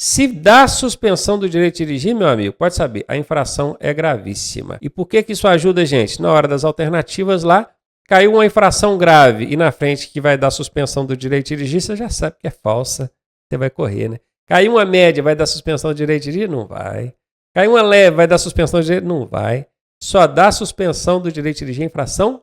Se dá suspensão do direito de dirigir, meu amigo, pode saber, a infração é gravíssima. E por que isso ajuda, gente? Na hora das alternativas lá, caiu uma infração grave e na frente que vai dar suspensão do direito de dirigir, você já sabe que é falsa, você vai correr, né? Caiu uma média, vai dar suspensão do direito de dirigir? Não vai. Caiu uma leve, vai dar suspensão do direito? Não vai. Só dá suspensão do direito de dirigir infração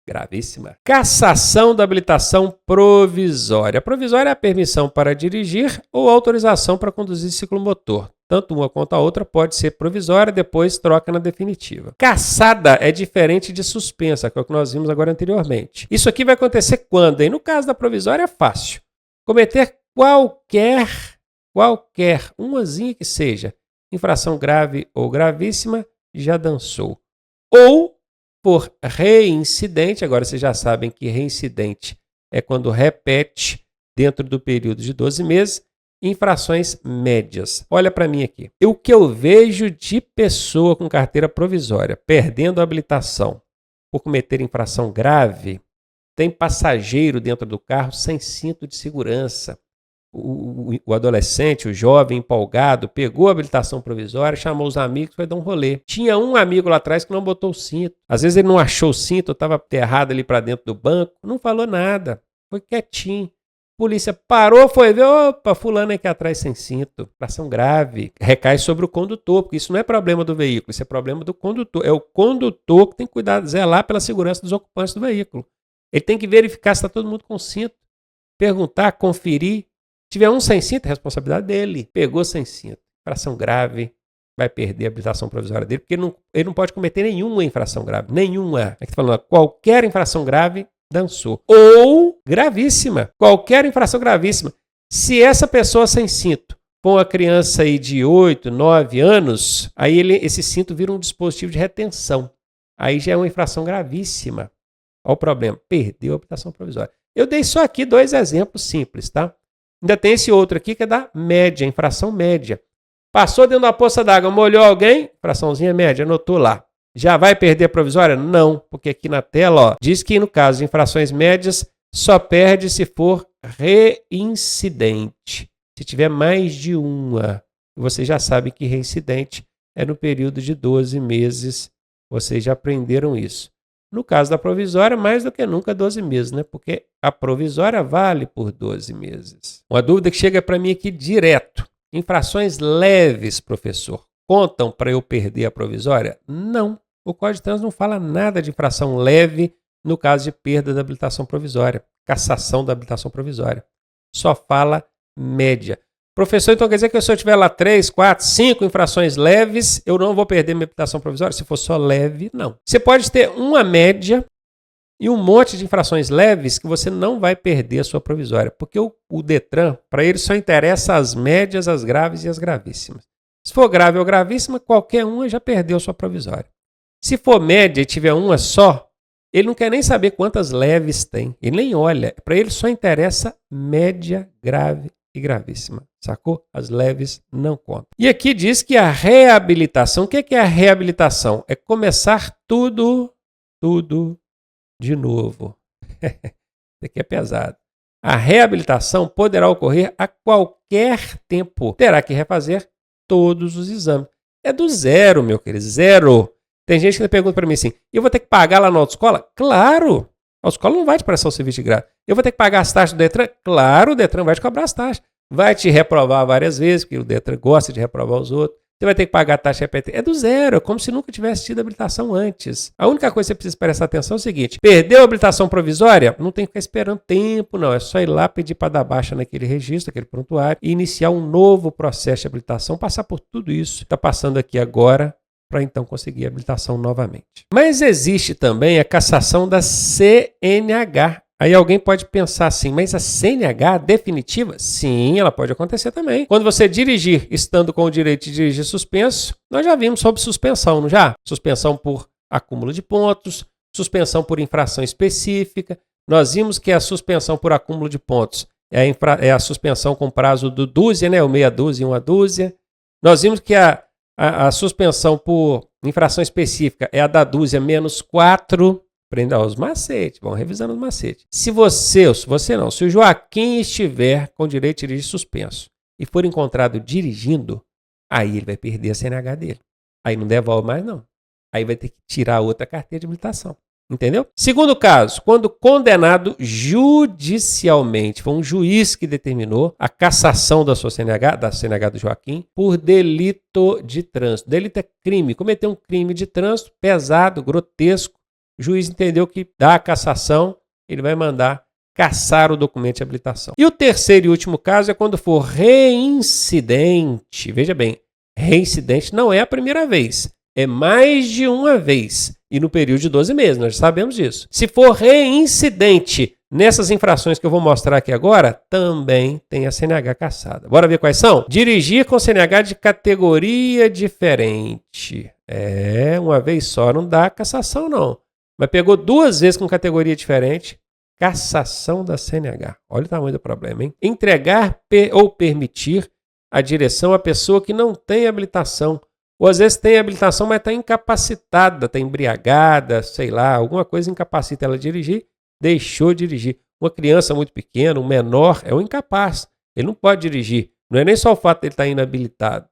gravíssima. Cassação da habilitação provisória. Provisória é a permissão para dirigir ou autorização para conduzir ciclomotor. Tanto uma quanto a outra pode ser provisória, depois troca na definitiva. Cassada é diferente de suspensa, que é o que nós vimos agora anteriormente. Isso aqui vai acontecer quando? E no caso da provisória é fácil. Cometer qualquer, umazinha que seja, infração grave ou gravíssima, já dançou. Ou por reincidente, agora vocês já sabem que reincidente é quando repete dentro do período de 12 meses, infrações médias. Olha para mim aqui. O que eu vejo de pessoa com carteira provisória perdendo a habilitação por cometer infração grave, tem passageiro dentro do carro sem cinto de segurança. o adolescente, o jovem empolgado, pegou a habilitação provisória, chamou os amigos, foi dar um rolê. Tinha um amigo lá atrás que não botou o cinto. Às vezes ele não achou o cinto, estava aterrado ali para dentro do banco, não falou nada, foi quietinho. Polícia parou, foi ver, opa, fulano aqui atrás sem cinto. Infração grave. Recai sobre o condutor, porque isso não é problema do veículo, isso é problema do condutor. É o condutor que tem que cuidar, zelar pela segurança dos ocupantes do veículo. Ele tem que verificar se está todo mundo com cinto. Perguntar, conferir. Se tiver um sem cinto, é responsabilidade dele. Pegou sem cinto. Infração grave, vai perder a habilitação provisória dele, porque ele não pode cometer nenhuma infração grave. Nenhuma. Aqui está falando, qualquer infração grave, dançou. Ou gravíssima. Qualquer infração gravíssima. Se essa pessoa sem cinto for uma criança aí de 8, 9 anos, aí esse cinto vira um dispositivo de retenção. Aí já é uma infração gravíssima. Olha o problema. Perdeu a habilitação provisória. Eu dei só aqui 2 exemplos simples, tá? Ainda tem esse outro aqui que é da média, infração média. Passou dentro da poça d'água, molhou alguém, infraçãozinha média, anotou lá. Já vai perder a provisória? Não, porque aqui na tela ó, diz que no caso de infrações médias só perde se for reincidente. Se tiver mais de uma, você já sabe que reincidente é no período de 12 meses. Vocês já aprenderam isso. No caso da provisória, mais do que nunca 12 meses, né? Porque a provisória vale por 12 meses. Uma dúvida que chega para mim aqui direto. Infrações leves, professor, contam para eu perder a provisória? Não. O Código de Trânsito não fala nada de infração leve no caso de perda da habilitação provisória, cassação da habilitação provisória. Só fala média. Professor, então quer dizer que se eu tiver lá 3, 4, 5 infrações leves, eu não vou perder minha habilitação provisória? Se for só leve, não. Você pode ter uma média e um monte de infrações leves que você não vai perder a sua provisória, porque o Detran, para ele só interessa as médias, as graves e as gravíssimas. Se for grave ou gravíssima, qualquer uma já perdeu a sua provisória. Se for média e tiver uma só, ele não quer nem saber quantas leves tem, ele nem olha. Para ele só interessa média, grave e gravíssima, sacou? As leves não contam. E aqui diz que a reabilitação, o que é a reabilitação? É começar tudo de novo. Isso aqui é pesado. A reabilitação poderá ocorrer a qualquer tempo. Terá que refazer todos os exames. É do zero, meu querido, zero. Tem gente que pergunta para mim assim, eu vou ter que pagar lá na autoescola? Claro! A autoescola não vai te prestar o serviço de graça. Eu vou ter que pagar as taxas do Detran? Claro, o Detran vai te cobrar as taxas. Vai te reprovar várias vezes, porque o Detran gosta de reprovar os outros. Você vai ter que pagar a taxa repetida. É do zero, é como se nunca tivesse tido habilitação antes. A única coisa que você precisa prestar atenção é o seguinte, perdeu a habilitação provisória? Não tem que ficar esperando tempo, não. É só ir lá pedir para dar baixa naquele registro, aquele prontuário, e iniciar um novo processo de habilitação, passar por tudo isso. Está passando aqui agora, para então conseguir a habilitação novamente. Mas existe também a cassação da CNH. Aí alguém pode pensar assim, mas a CNH definitiva? Sim, ela pode acontecer também. Quando você dirigir, estando com o direito de dirigir suspenso, nós já vimos sobre suspensão, não já? Suspensão por acúmulo de pontos, suspensão por infração específica. Nós vimos que a suspensão por acúmulo de pontos é a suspensão com prazo do dúzia, né? O meia dúzia e uma dúzia. Nós vimos que a suspensão por infração específica é a da dúzia menos 4. Aprenda os macetes, vamos revisando os macetes. Se o Joaquim estiver com direito de dirigir suspenso e for encontrado dirigindo, aí ele vai perder a CNH dele. Aí não devolve mais não. Aí vai ter que tirar outra carteira de habilitação. Entendeu? Segundo caso, quando condenado judicialmente, foi um juiz que determinou a cassação da sua CNH, da CNH do Joaquim, por delito de trânsito. Delito é crime. Cometeu um crime de trânsito pesado, grotesco. O juiz entendeu que dá a cassação, ele vai mandar cassar o documento de habilitação. E o terceiro e último caso é quando for reincidente. Veja bem, reincidente não é a primeira vez, é mais de uma vez. E no período de 12 meses, nós já sabemos disso. Se for reincidente nessas infrações que eu vou mostrar aqui agora, também tem a CNH cassada. Bora ver quais são? Dirigir com CNH de categoria diferente. Uma vez só não dá cassação não. Mas pegou 2 vezes com categoria diferente, cassação da CNH. Olha o tamanho do problema, hein? Entregar ou permitir a direção à pessoa que não tem habilitação. Ou às vezes tem habilitação, mas está incapacitada, está embriagada, sei lá, alguma coisa incapacita ela a dirigir, deixou de dirigir. Uma criança muito pequena, um menor, é um incapaz. Ele não pode dirigir. Não é nem só o fato de ele estar inabilitado.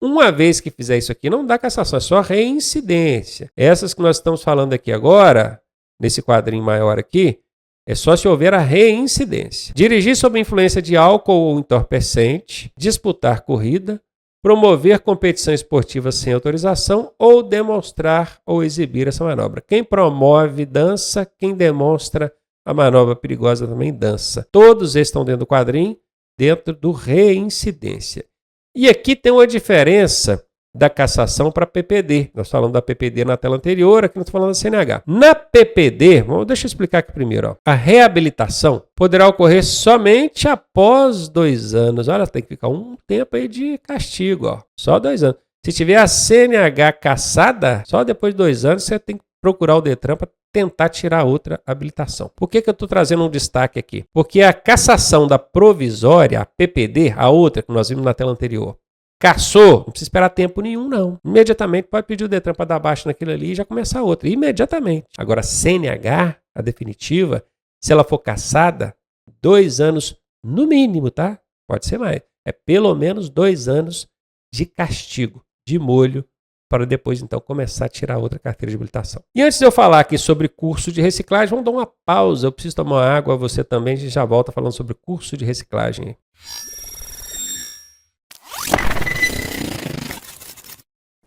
Uma vez que fizer isso aqui, não dá cassação, é só reincidência. Essas que nós estamos falando aqui agora, nesse quadrinho maior aqui, é só se houver a reincidência. Dirigir sob influência de álcool ou entorpecente, disputar corrida, promover competição esportiva sem autorização ou demonstrar ou exibir essa manobra. Quem promove dança, quem demonstra a manobra perigosa também dança. Todos esses estão dentro do quadrinho, dentro do reincidência. E aqui tem uma diferença da cassação para PPD. Nós falamos da PPD na tela anterior, aqui nós estamos falando da CNH. Na PPD, deixa eu explicar aqui primeiro. Ó. A reabilitação poderá ocorrer somente após 2 anos. Olha, tem que ficar um tempo aí de castigo, ó. Só 2 anos. Se tiver a CNH cassada, só depois de 2 anos você tem que procurar o Detran para tentar tirar outra habilitação. Por que eu estou trazendo um destaque aqui? Porque a cassação da provisória, a PPD, a outra que nós vimos na tela anterior, cassou, não precisa esperar tempo nenhum, não. Imediatamente pode pedir o Detran para dar baixa naquilo ali e já começar outra. Imediatamente. Agora, CNH, a definitiva, se ela for cassada, 2 anos no mínimo, tá? Pode ser mais. É pelo menos 2 anos de castigo, de molho, para depois, então, começar a tirar outra carteira de habilitação. E antes de eu falar aqui sobre curso de reciclagem, vamos dar uma pausa. Eu preciso tomar água, você também. A gente já volta falando sobre curso de reciclagem.